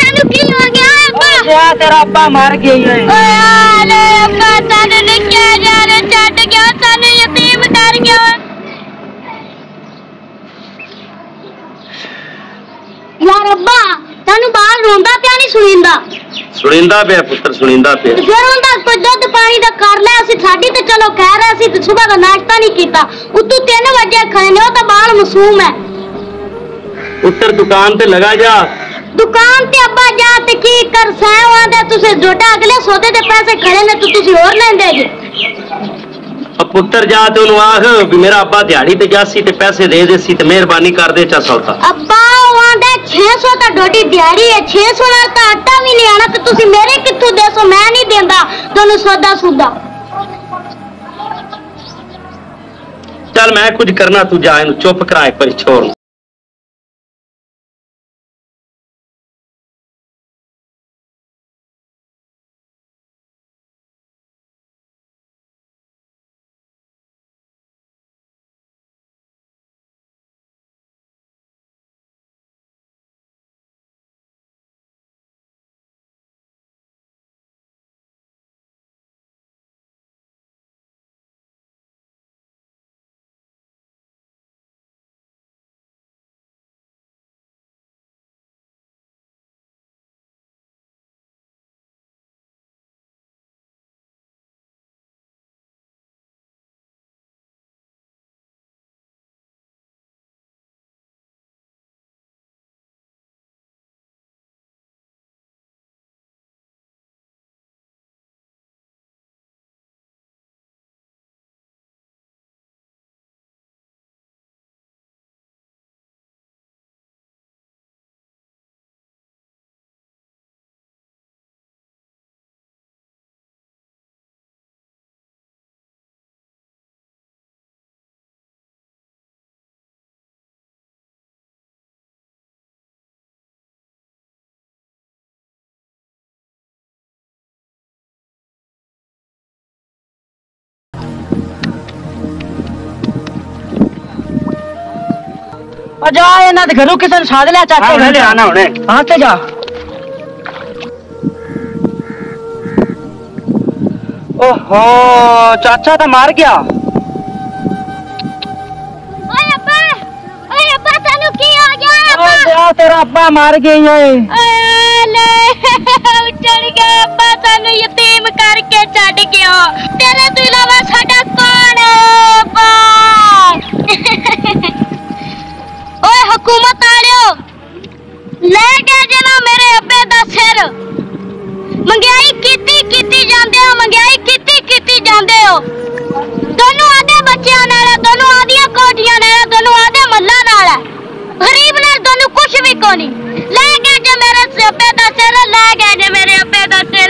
तेनू की हो गया अब्बा? तेरा अब्बा मर गया है। ओए अब्बा सानू निक्के जाने छड्ड गया, सानू यतीम कर गया। यार अब्बा तेनू बाहर रोंदा पिया नहीं सुनिंदा? सुनिंदा पिया पुत्र, सुनिंदा पिया। फिर उनदा कोई दुध पानी दा कर ले, असि साडी ते चलो कह रहे सी ते सुबह दा नाश्ता नहीं कीता, उतू 3 बजे खाने ने, ओ तो बाल मासूम है। पुत्र दुकान पे लगा जा। दुकान ते अब्बा जा ते की कर सैव आंदे तुसे जोटा अगले सौदे दे पैसे खड़े ने, तुसी होर लेंदे जे। अब पुत्र जा ते उन्हें आख भी मेरा अब्बा दिहाड़ी ते जासी ते पैसे दे देसी ते मेहरबानी कर दे चा सौदा। अब्बा आंदे 600 ता डोडी दिहाड़ी है, 600 नाल ता आटा भी नहीं आना, ते तुसी मेरे कित्थों देसो? मैं नहीं देंदा तन्नू सौदा सुदा। चल मैं कुछ करना, तू जा इन्हू चुप करा एक बारी छोड़। जा इन्हां दे घरों किसे साध लिया चाचे। हाँ ले आना हुणे। हाँ ते जा। ओहो चाचा तो मार गया। ओए अब्बा तन्नू की हो गया अब्बा? ओए तेरा अब्बा मर गया है। ले उछड़ गया अब्बा, सानू यतीम करके छड्ड गया। तेरे तो इलावा साडा कौन है अब्बा? ओए हुकूमत आलियो, ले गए जना मेरे अब्बे दा सिर। मंगाई कीती जांदे हो, मंगाई कीती जांदे हो। दोनों आधे बच्चियां नाल, दोनों आधियां कोठियां नाल, दोनों आधे मल्ला नाल, गरीब नाल दोनों कुछ भी कोनी। ले गए जे मेरे अब्बे दा सिर, ले गए जे मेरे अब्बे दा सिर।